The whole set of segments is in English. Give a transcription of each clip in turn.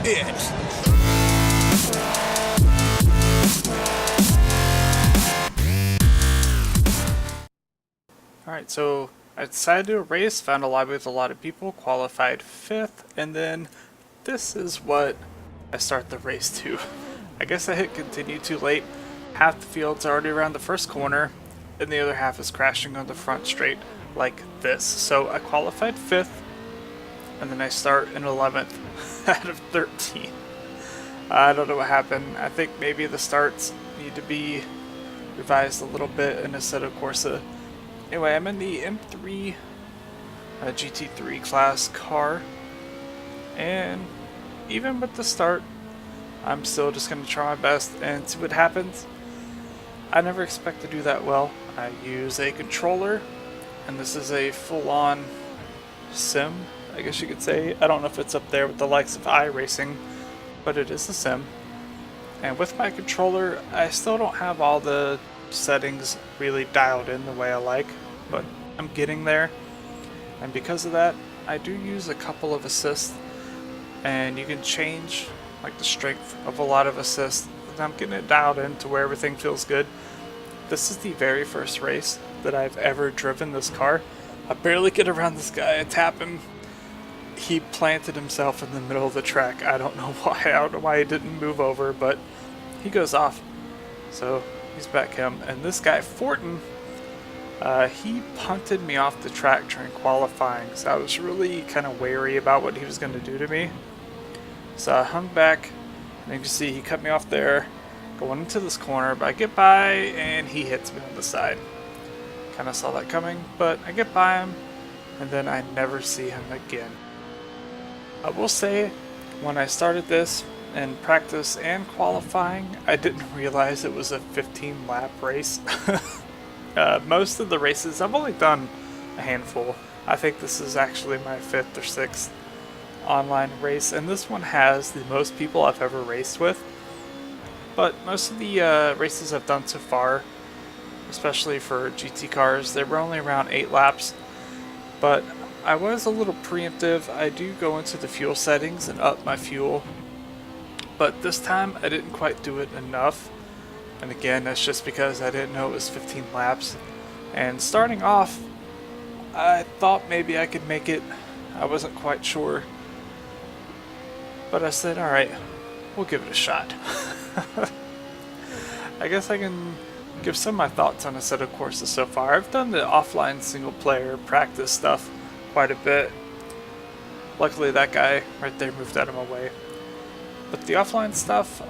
it. Alright, so I decided to do a race, found a lobby with a lot of people, qualified 5th, and then this is what I start the race to. I guess I hit continue too late. Half the field's already around the first corner, and the other half is crashing on the front straight like this. So I qualified 5th, and then I start in 11th out of 13. I don't know what happened. I think maybe the starts need to be revised a little bit in Assetto Corsa. Anyway, I'm in the M3 GT3 class car, and even with the start, I'm still just going to try my best and see what happens. I never expect to do that well. I use a controller, and this is a full-on sim, I guess you could say. I don't know if it's up there with the likes of iRacing, but it is a sim. And with my controller, I still don't have all the settings really dialed in the way I like, but I'm getting there. And because of that, I do use a couple of assists, and you can change like the strength of a lot of assists. I'm getting it dialed in to where everything feels good. This is the very first race that I've ever driven this car. I barely get around this guy. I tap him. He planted himself in the middle of the track. I don't know why. I don't know why he didn't move over, but he goes off. So he's back him. And this guy, Fortin, he punted me off the track during qualifying. So I was really kind of wary about what he was going to do to me. So I hung back, and you can see he cut me off there, going into this corner, but I get by, and he hits me on the side. Kind of saw that coming, but I get by him, and then I never see him again. I will say, when I started this, in practice and qualifying, I didn't realize it was a 15-lap race. Most of the races, I've only done a handful. I think this is actually my 5th or 6th online race, and this one has the most people I've ever raced with. But most of the races I've done so far, especially for GT cars, they were only around 8 laps. But I was a little preemptive. I do go into the fuel settings and up my fuel, but this time I didn't quite do it enough. And again, that's just because I didn't know it was 15 laps. And starting off, I thought maybe I could make it. I wasn't quite sure. But I said, alright, we'll give it a shot. I guess I can give some of my thoughts on Assetto Corsa so far. I've done the offline single player practice stuff quite a bit. Luckily that guy right there moved out of my way. But the offline stuff,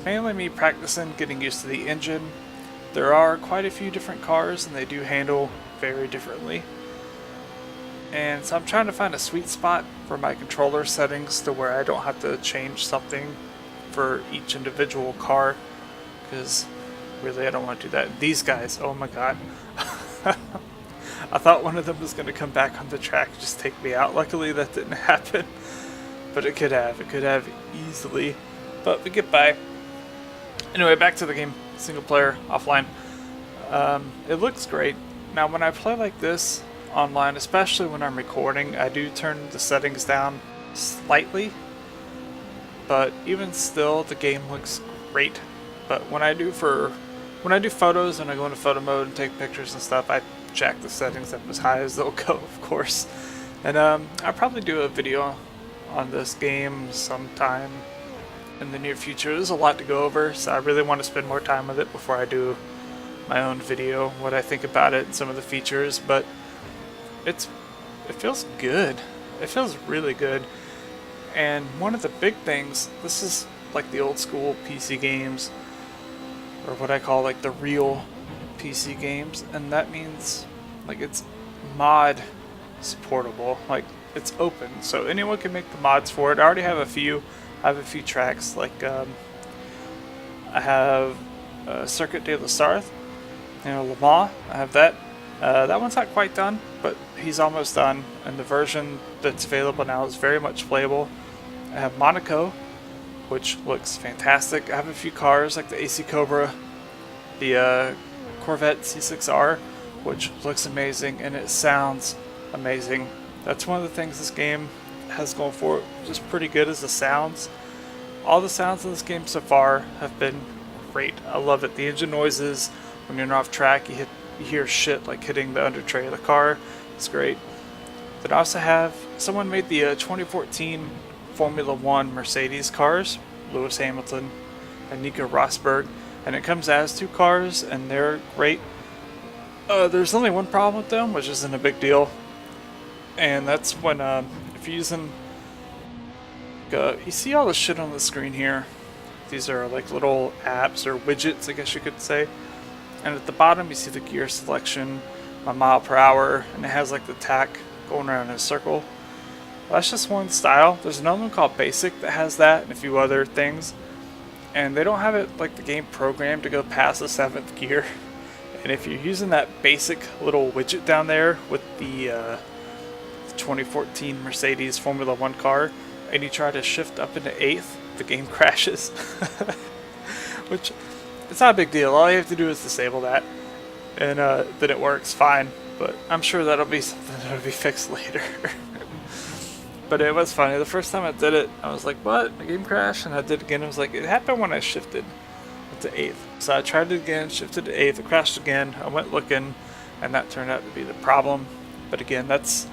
mainly me practicing, getting used to the engine. There are quite a few different cars, and they do handle very differently. And so I'm trying to find a sweet spot for my controller settings to where I don't have to change something for each individual car, because really I don't want to do that. These guys, oh my god. I thought one of them was going to come back on the track and just take me out. Luckily that didn't happen, but it could have. It could have easily, but we get by. Anyway, back to the game, single player, offline. It looks great. Now when I play like this online, especially when I'm recording, I do turn the settings down slightly, but even still the game looks great. But when I do photos and I go into photo mode and take pictures and stuff, I jack the settings up as high as they'll go, of course. And I'll probably do a video on this game sometime in the near future. There's a lot to go over, so I really want to spend more time with it before I do my own video, what I think about it and some of the features. But it feels good. It feels really good. And one of the big things, this is like the old school PC games, or what I call like the real PC games, and that means like it's mod supportable, like it's open, so anyone can make the mods for it. I already have a few. I have a few tracks, like I have Circuit de la Sarthe, Le Mans. I have that. That one's not quite done, but he's almost done, and the version that's available now is very much playable. I have Monaco, which looks fantastic. I have a few cars like the AC Cobra, the Corvette C6R, which looks amazing and it sounds amazing. That's one of the things this game has going for it, just pretty good as the sounds. All the sounds in this game so far have been great. I love it. The engine noises, when you're off track, you hear shit like hitting the under tray of the car. It's great. Then I also have, someone made the 2014 Formula One Mercedes cars, Lewis Hamilton and Nico Rosberg, and it comes as two cars, and they're great. There's only one problem with them, which isn't a big deal, and that's when if you're using, you see all the shit on the screen here. These are like little apps or widgets, I guess you could say. And at the bottom you see the gear selection, my mile per hour, and it has like the tack going around in a circle. Well, that's just one style. There's another one called Basic that has that and a few other things. And they don't have it like the game programmed to go past the 7th gear. And if you're using that basic little widget down there with the 2014 Mercedes Formula One car, and you try to shift up into 8th, the game crashes. Which, it's not a big deal. All you have to do is disable that, and then it works fine. But I'm sure that'll be something that'll be fixed later. But it was funny. The first time I did it, I was like, what? The game crashed? And I did it again. It was like, it happened when I shifted to 8th. So I tried it again, shifted to 8th, it crashed again. I went looking, and that turned out to be the problem. But again, that's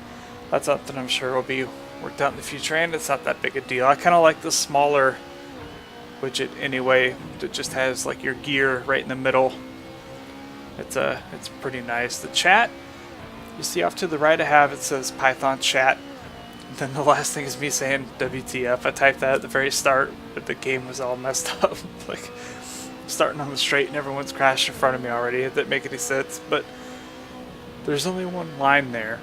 something I'm sure will be worked out in the future, and it's not that big a deal. I kind of like the smaller widget anyway, that just has like your gear right in the middle. It's pretty nice. The chat, you see off to the right I have, it says Python chat. And then the last thing is me saying WTF. I typed that at the very start, but the game was all messed up. Like, starting on the straight and everyone's crashed in front of me already. It didn't make any sense, but there's only one line there.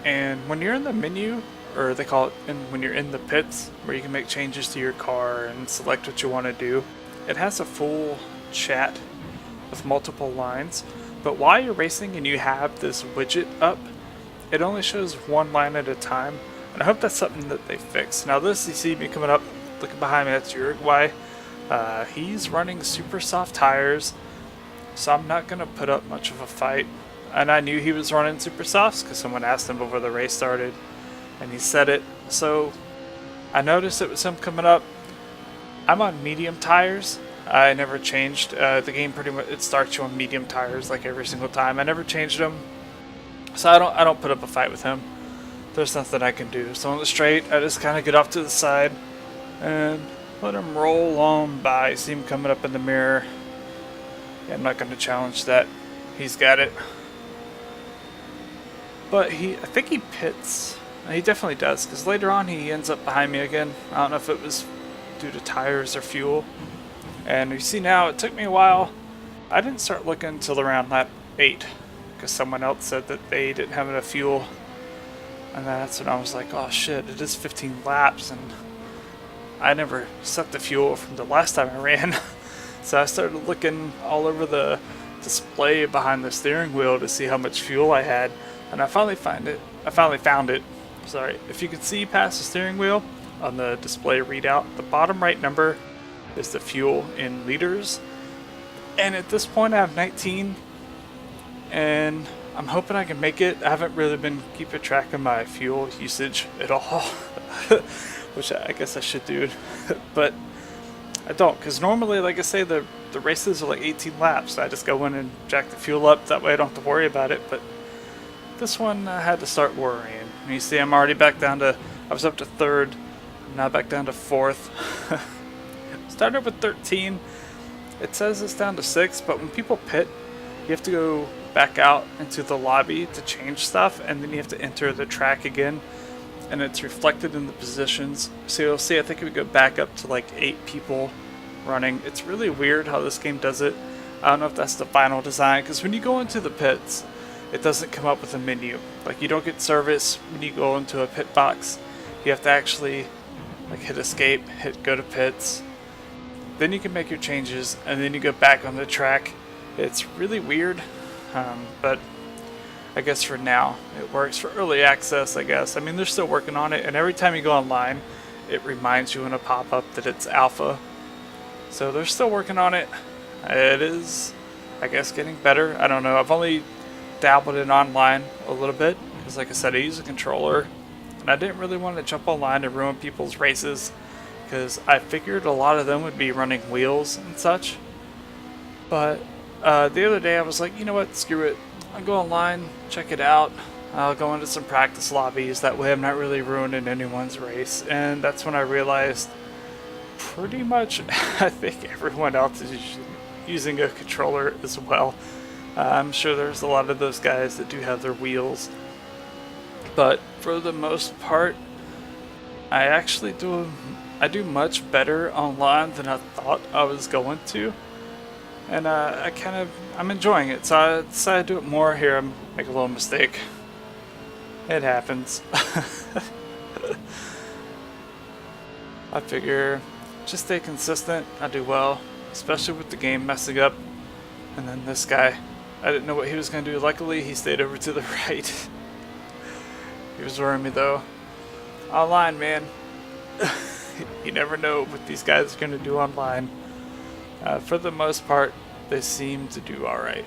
And when you're in the menu, or they call it when you're in the pits, where you can make changes to your car and select what you want to do, it has a full chat with multiple lines. But while you're racing and you have this widget up, it only shows one line at a time. And I hope that's something that they fix. Now this, you see me coming up, looking behind me, that's Uruguay. He's running super soft tires, so I'm not going to put up much of a fight. And I knew he was running super softs because someone asked him before the race started, and he said it. So I noticed it was him coming up. I'm on medium tires. I never changed. The game pretty much, it starts you on medium tires like every single time. I never changed them, so I don't put up a fight with him. There's nothing I can do. So on the straight, I just kind of get off to the side and let him roll on by. See him coming up in the mirror. Yeah, I'm not going to challenge that. He's got it. But I think he pits. He definitely does, because later on he ends up behind me again. I don't know if it was due to tires or fuel. And you see now, it took me a while. I didn't start looking until around lap 8, because someone else said that they didn't have enough fuel. And that's when I was like, oh shit, it is 15 laps, and I never set the fuel from the last time I ran. So I started looking all over the display behind the steering wheel to see how much fuel I had, and I finally found it. Sorry, if you can see past the steering wheel on the display readout, the bottom right number is the fuel in liters. And at this point I have 19, and I'm hoping I can make it. I haven't really been keeping track of my fuel usage at all, which I guess I should do, but I don't, because normally, like I say, the races are like 18 laps. So I just go in and jack the fuel up, that way I don't have to worry about it. But this one I had to start worrying. And you see I'm already back down to, I was up to 3rd, I'm now back down to 4th. Started with 13, it says it's down to 6, but when people pit, you have to go back out into the lobby to change stuff, and then you have to enter the track again, and it's reflected in the positions. So you'll see, I think we go back up to like 8 people running. It's really weird how this game does it. I don't know if that's the final design, because when you go into the pits, it doesn't come up with a menu. Like, you don't get service when you go into a pit box. You have to actually like hit escape, hit go to pits, then you can make your changes, and then you go back on the track. It's really weird, but I guess for now it works. For early access, I guess. I mean, they're still working on it, and every time you go online, it reminds you in a pop-up that it's alpha. So they're still working on it. It is, I guess, getting better. I don't know. I've only dabbled in online a little bit, because like I said, I use a controller, and I didn't really want to jump online and ruin people's races because I figured a lot of them would be running wheels and such. But the other day I was like, you know what, screw it. I'll go online, check it out. I'll go into some practice lobbies. That way I'm not really ruining anyone's race. And that's when I realized pretty much I think everyone else is using a controller as well. I'm sure there's a lot of those guys that do have their wheels. But for the most part, I do much better online than I thought I was going to. And I'm enjoying it, so I decided to do it more. Here, I make a little mistake. It happens. I figure just stay consistent, I do well, especially with the game messing up. And then this guy, I didn't know what he was going to do. Luckily, he stayed over to the right. He was worrying me though. Online, man. You never know what these guys are going to do online. For the most part, they seem to do alright.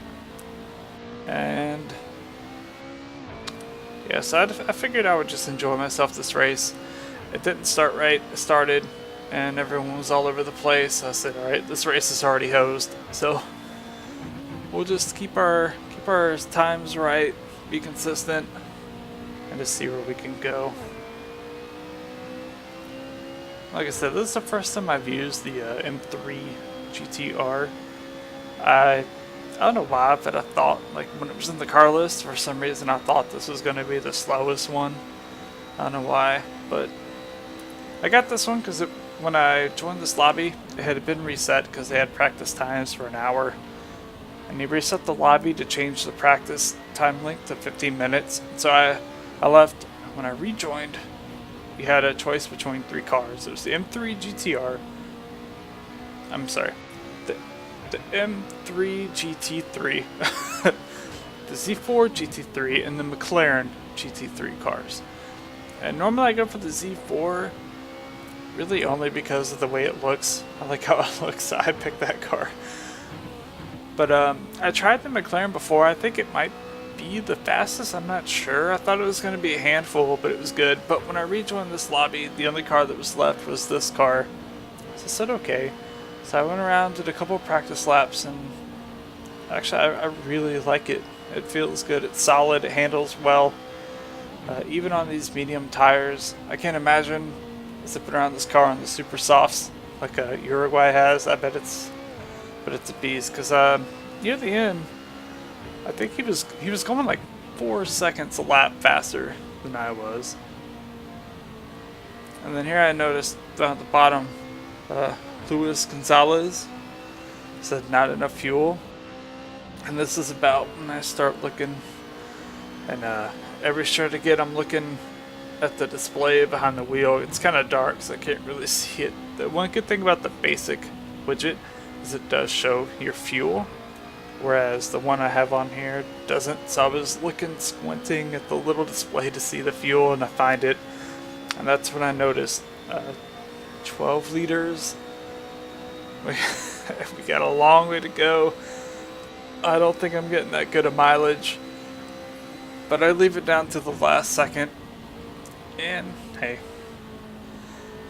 And yeah, so I figured I would just enjoy myself this race. It didn't start right. It started, and everyone was all over the place. I said, alright, this race is already hosed. So we'll just keep our times right, be consistent, and just see where we can go. Like I said, this is the first time I've used the M3 GTR. I don't know why, but I thought, like, when it was in the car list, for some reason I thought this was going to be the slowest one. I don't know why, but I got this one because when I joined this lobby, it had been reset because they had practice times for an hour. And he reset the lobby to change the practice time length to 15 minutes. So I left. When I rejoined, you had a choice between 3 cars. It was the M3 GTR. I'm sorry. The M3 GT3, the Z4 GT3, and the McLaren GT3 cars. And normally I go for the Z4, really only because of the way it looks. I like how it looks, so I picked that car. But I tried the McLaren before. I think it might be the fastest, I'm not sure. I thought it was going to be a handful, but it was good. But when I rejoined this lobby, the only car that was left was this car. So I said okay. So I went around, did a couple of practice laps, and actually I really like it. It feels good, it's solid, it handles well. Even on these medium tires, I can't imagine zipping around this car on the super softs like Uruguay has. I bet it's a beast, because near the end, I think he was going like 4 seconds a lap faster than I was. And then here I noticed down at the bottom, Luis Gonzalez said not enough fuel. And this is about when I start looking, and every shot I get, I'm looking at the display behind the wheel. It's kind of dark, so I can't really see it. The one good thing about the basic widget is it does show your fuel, whereas the one I have on here doesn't. So I was looking, squinting at the little display to see the fuel, and I find it, and that's when I noticed 12 liters. We got a long way to go. I don't think I'm getting that good of mileage, but I leave it down to the last second, and hey,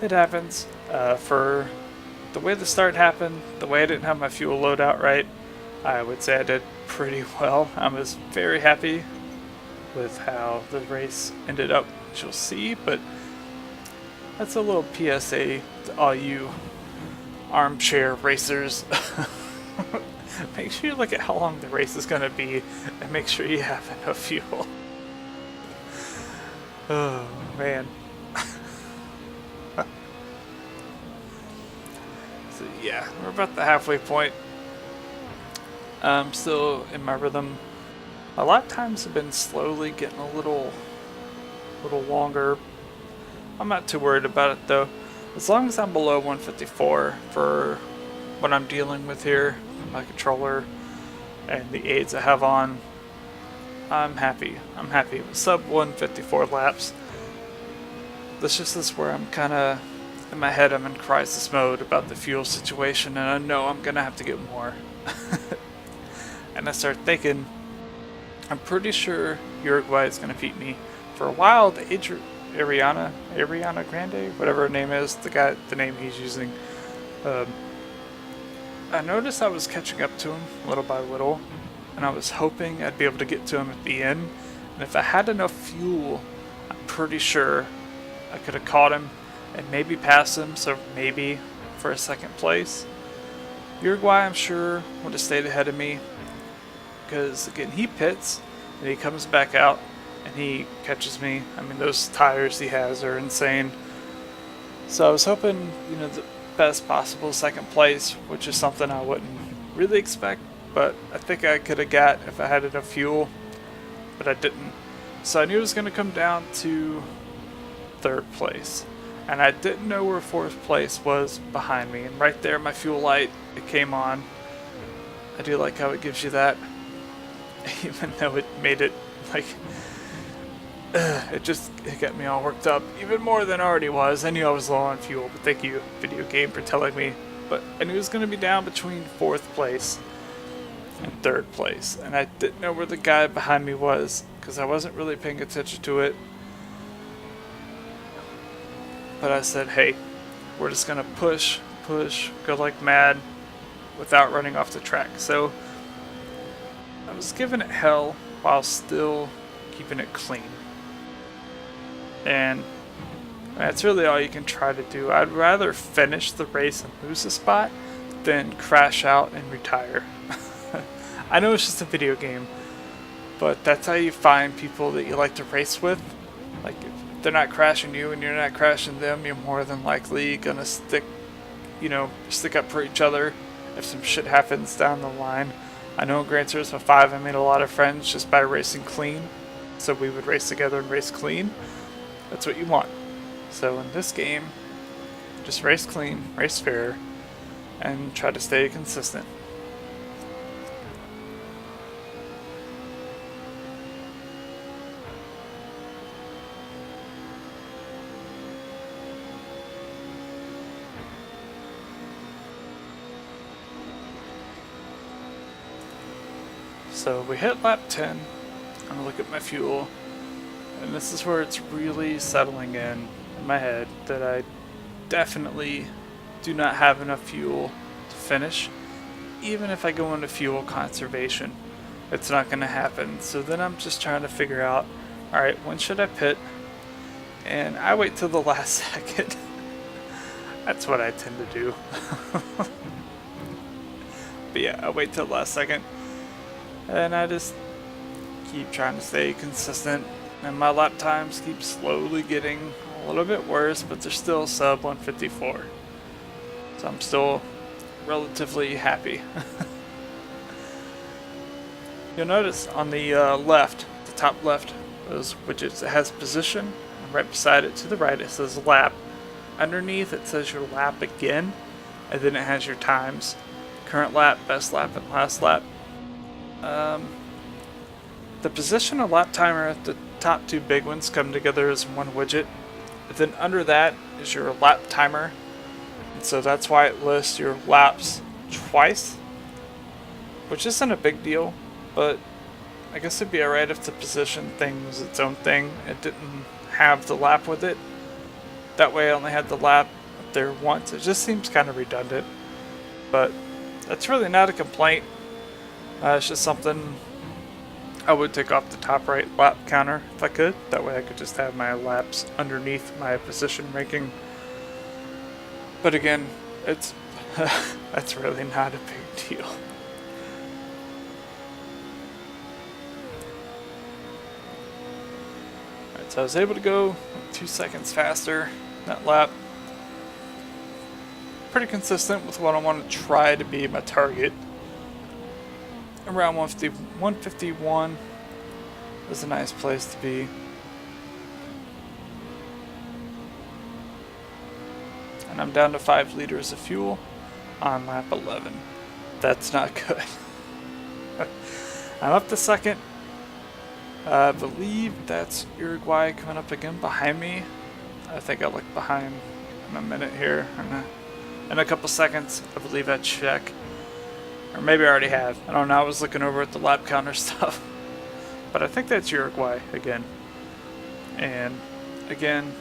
it happens. For the way the start happened, the way I didn't have my fuel load out right, I would say I did pretty well. I was very happy with how the race ended up, which you'll see, but that's a little PSA to all you armchair racers. Make sure you look at how long the race is going to be and make sure you have enough fuel. Oh man. So yeah, we're about the halfway point. I'm still in my rhythm. My lap times have been slowly getting a little longer. I'm not too worried about it though. As long as I'm below 154 for what I'm dealing with here, my controller and the aids I have on, I'm happy. I'm happy with sub 154 laps. This just is where I'm kind of, in my head I'm in crisis mode about the fuel situation, and I know I'm going to have to get more. And I start thinking, I'm pretty sure Uruguay is going to beat me. For a while, the Ariana Grande, whatever her name is, the name he's using. Um, I noticed I was catching up to him little by little, and I was hoping I'd be able to get to him at the end. And if I had enough fuel, I'm pretty sure I could have caught him and maybe passed him, so maybe for a second place. Uruguay, I'm sure, would have stayed ahead of me, because again, he pits and he comes back out and he catches me. I mean, those tires he has are insane. So I was hoping, the best possible second place, which is something I wouldn't really expect, but I think I could have got if I had enough fuel, but I didn't. So I knew it was going to come down to third place, and I didn't know where fourth place was behind me, and right there my fuel light, it came on. I do like how it gives you that, even though it made it like it got me all worked up even more than I already was. I knew I was low on fuel, but thank you, video game, for telling me. But I knew it was going to be down between fourth place and third place, and I didn't know where the guy behind me was because I wasn't really paying attention to it. But I said, hey, we're just going to push, go like mad without running off the track. So I was giving it hell while still keeping it clean. And that's really all you can try to do. I'd rather finish the race and lose a spot than crash out and retire. I know it's just a video game, but that's how you find people that you like to race with. Like, if they're not crashing you and you're not crashing them, you're more than likely gonna stick up for each other if some shit happens down the line. I know in Gran Turismo 5 I made a lot of friends just by racing clean, so we would race together and race clean. That's what you want. So in this game, just race clean, race fair, and try to stay consistent. So we hit lap 10. I'm gonna look at my fuel, and this is where it's really settling in my head that I definitely do not have enough fuel to finish. Even if I go into fuel conservation, it's not gonna happen. So then I'm just trying to figure out, alright, when should I pit? And I wait till the last second. That's what I tend to do. But yeah, I wait till the last second. And I just keep trying to stay consistent, and my lap times keep slowly getting a little bit worse, but they're still sub 154. So I'm still relatively happy. You'll notice on the left, the top left, those widgets, it has position, and right beside it to the right it says lap. Underneath it says your lap again, and then it has your times. Current lap, best lap, and last lap. The position and lap timer, the top two big ones, come together as one widget. And then under that is your lap timer, and so that's why it lists your laps twice, which isn't a big deal, but I guess it'd be alright if the position thing was its own thing. It didn't have the lap with it. That way I only had the lap up there once. It just seems kind of redundant, but that's really not a complaint. It's just something I would take off the top right lap counter if I could. That way I could just have my laps underneath my position ranking. But again, it's that's really not a big deal. Alright, so I was able to go 2 seconds faster that lap. Pretty consistent with what I want to try to be my target. Around 151 is a nice place to be. And I'm down to 5 liters of fuel on lap 11. That's not good. I'm up to second. I believe that's Uruguay coming up again behind me. I think I'll look behind in a minute here. In a couple seconds, I believe I check. Or maybe I already have. I don't know. I was looking over at the lap counter stuff. But I think that's Uruguay again. And again,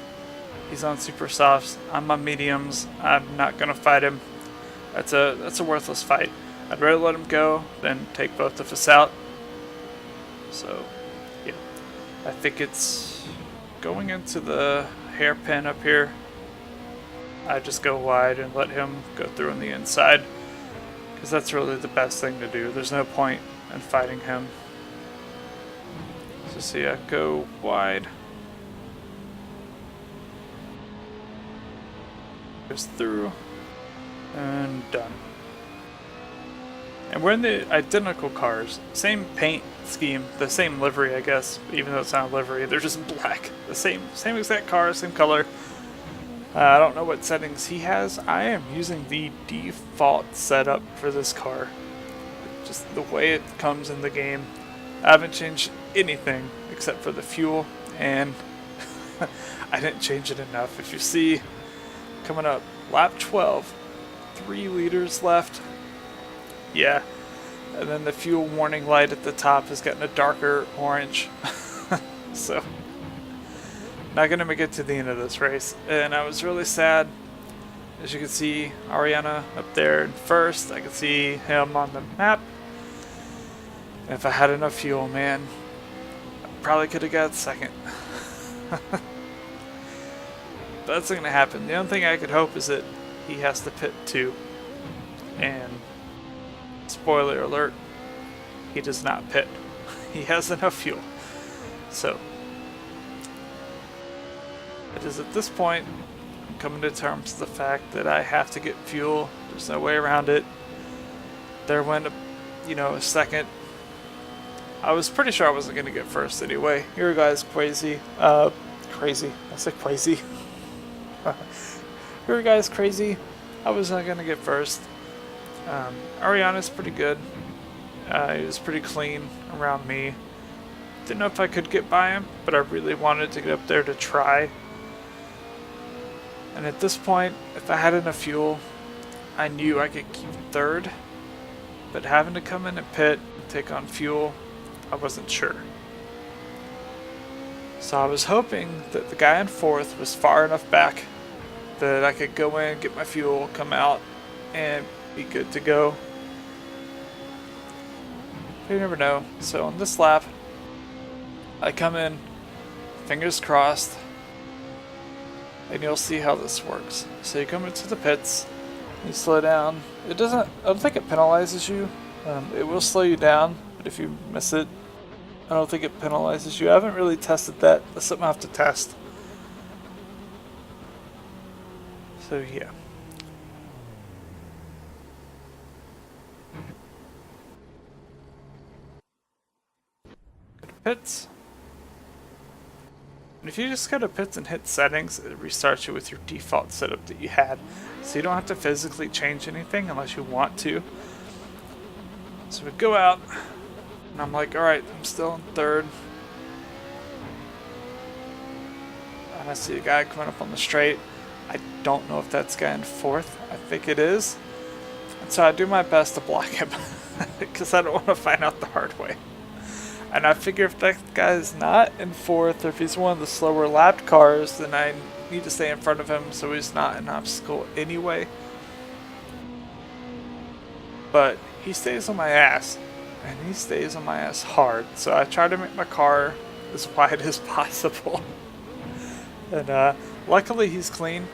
he's on super softs. I'm on mediums. I'm not gonna fight him. That's a worthless fight. I'd rather let him go than take both of us out. So, yeah, I think it's going into the hairpin up here. I just go wide and let him go through on the inside, because that's really the best thing to do. There's no point in fighting him. So see, I go wide. Goes through. And done. And we're in the identical cars. Same paint scheme. The same livery, I guess. Even though it's not a livery, they're just black. The same exact car, same color. I don't know what settings he has. I am using the default setup for this car. Just the way it comes in the game. I haven't changed anything except for the fuel, and I didn't change it enough. If you see, coming up, lap 12, 3 liters left. Yeah. And then the fuel warning light at the top has gotten a darker orange. So, not going to make it to the end of this race. And I was really sad. As you can see, Ariana up there in first. I can see him on the map. If I had enough fuel, man, I probably could have got second. That's not going to happen. The only thing I could hope is that he has to pit too. And spoiler alert, he does not pit. He has enough fuel. So, it is at this point I'm coming to terms with the fact that I have to get fuel. There's no way around it. There went a second. I was pretty sure I wasn't going to get first anyway. Your guy's crazy. Crazy. I said crazy. Your guy's crazy. I was not going to get first. Ariana's pretty good. He was pretty clean around me. Didn't know if I could get by him, but I really wanted to get up there to try. And at this point, if I had enough fuel, I knew I could keep third. But having to come in and pit and take on fuel, I wasn't sure. So I was hoping that the guy in fourth was far enough back that I could go in, get my fuel, come out, and be good to go. But you never know. So on this lap, I come in, fingers crossed, and you'll see how this works. So you come into the pits, you slow down. I don't think it penalizes you. It will slow you down, but if you miss it, I don't think it penalizes you. I haven't really tested that. That's something I have to test. So yeah. Go to pits. And if you just go to pits and hit settings, it restarts you with your default setup that you had. So you don't have to physically change anything unless you want to. So we go out, and I'm like, alright, I'm still in third. And I see a guy coming up on the straight. I don't know if that's guy in fourth. I think it is. And so I do my best to block him, because I don't want to find out the hard way. And I figure if that guy's not in fourth, or if he's one of the slower lapped cars, then I need to stay in front of him so he's not an obstacle anyway. But he stays on my ass, and he stays on my ass hard. So I try to make my car as wide as possible. And luckily he's clean.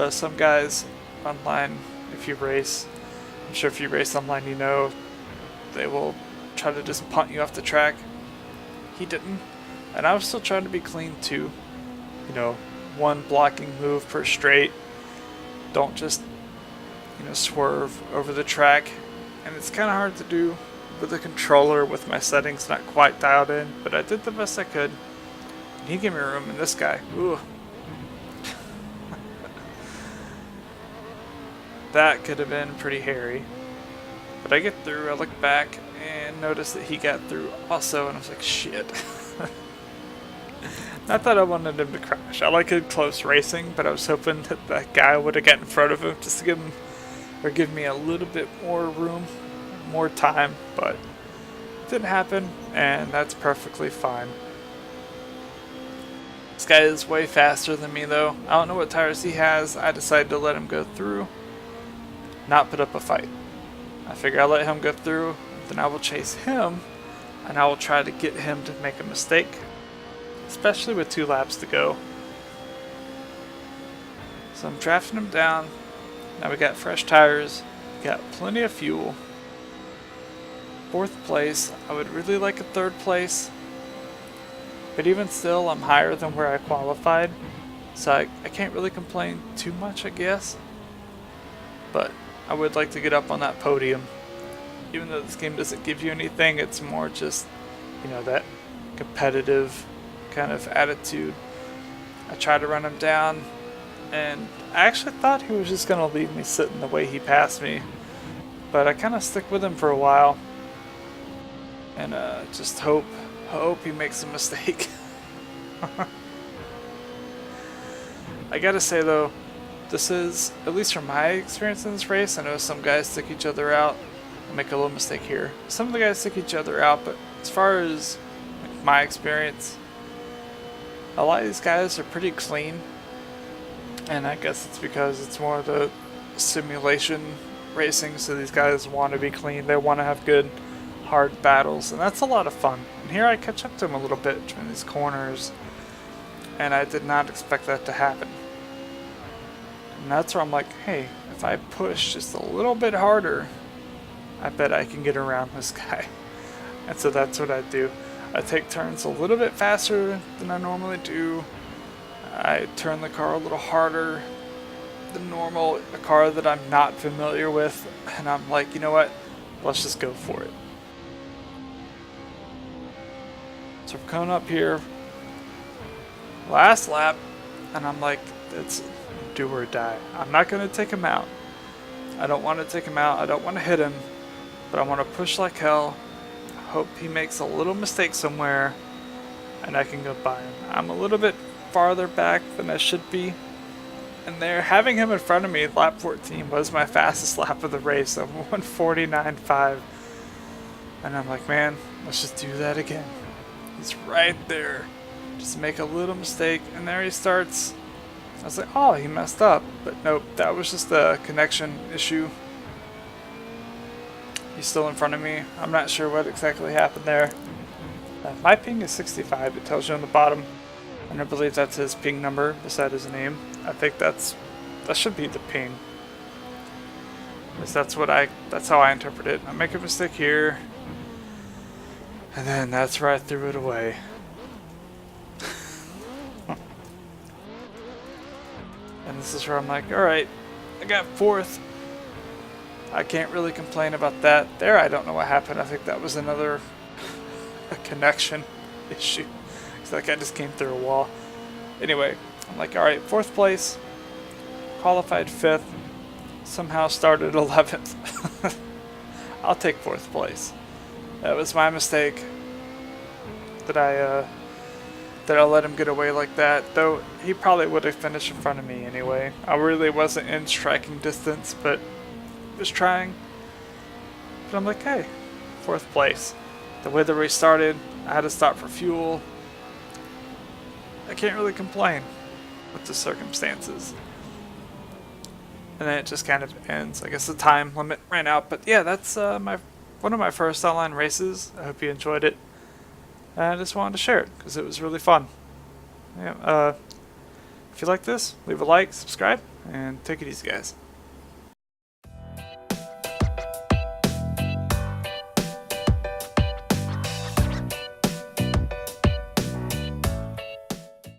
Some guys online, if you race, I'm sure if you race online you know, they will try to just punt you off the track. He didn't, and I was still trying to be clean too. You know, one blocking move per straight. Don't just, swerve over the track. And it's kind of hard to do with the controller with my settings not quite dialed in, but I did the best I could. And he gave me room, and this guy, ooh. That could have been pretty hairy. But I get through, I look back, and notice that he got through also, and I was like, shit. Not that I wanted him to crash. I like it close racing, but I was hoping that that guy would have gotten in front of him just to give me a little bit more room, more time, but it didn't happen, and that's perfectly fine. This guy is way faster than me though. I don't know what tires he has. I decided to let him go through, not put up a fight. I figure I'll let him go through, then I will chase him, and I will try to get him to make a mistake, especially with 2 laps to go. So I'm drafting him down. Now we got fresh tires, got plenty of fuel. 4th place. I would really like a 3rd place, but even still I'm higher than where I qualified, so I can't really complain too much, I guess. But I would like to get up on that podium. Even though this game doesn't give you anything, it's more just, you know, that competitive kind of attitude. I tried to run him down, and I actually thought he was just going to leave me sitting the way he passed me. But I kind of stick with him for a while, and just hope he makes a mistake. I gotta say though, this is, at least from my experience in this race, I know some guys stick each other out. I'll make a little mistake here. Some of the guys stick each other out, but as far as my experience, a lot of these guys are pretty clean. And I guess it's because it's more of the simulation racing, so these guys want to be clean. They want to have good, hard battles, and that's a lot of fun. And here I catch up to him a little bit during these corners, and I did not expect that to happen. And that's where I'm like, hey, if I push just a little bit harder, I bet I can get around this guy. And so that's what I do. I take turns a little bit faster than I normally do. I turn the car a little harder than normal, a car that I'm not familiar with, and I'm like, you know what, let's just go for it. So we're coming up here, last lap, and I'm like, it's do or die. I'm not going to take him out. I don't want to take him out. I don't want to hit him, but I want to push like hell. Hope he makes a little mistake somewhere, and I can go by him. I'm a little bit farther back than I should be, and there, having him in front of me, lap 14 was my fastest lap of the race. I'm 149.5, and I'm like, man, let's just do that again. He's right there. Just make a little mistake, and there he starts. I was like, oh, he messed up, but nope, that was just a connection issue. He's still in front of me. I'm not sure what exactly happened there. My ping is 65. It tells you on the bottom. And I believe that's his ping number beside his name. I think that should be the ping. That's how I interpret it. I make a mistake here, and then that's where I threw it away. And this is where I'm like, alright, I got 4th. I can't really complain about that. There, I don't know what happened. I think that was another a connection issue. Because that guy just came through a wall. Anyway, I'm like, alright, 4th place. Qualified 5th. Somehow started 11th. I'll take 4th place. That was my mistake. That I let him get away like that. Though, he probably would have finished in front of me anyway. I really wasn't in striking distance, but was trying. But I'm like, hey, 4th place. The way the race started, I had to stop for fuel. I can't really complain with the circumstances. And then it just kind of ends. I guess the time limit ran out. But yeah, that's one of my first online races. I hope you enjoyed it. And I just wanted to share it because it was really fun. Yeah, if you like this, leave a like, subscribe, and take it easy, guys.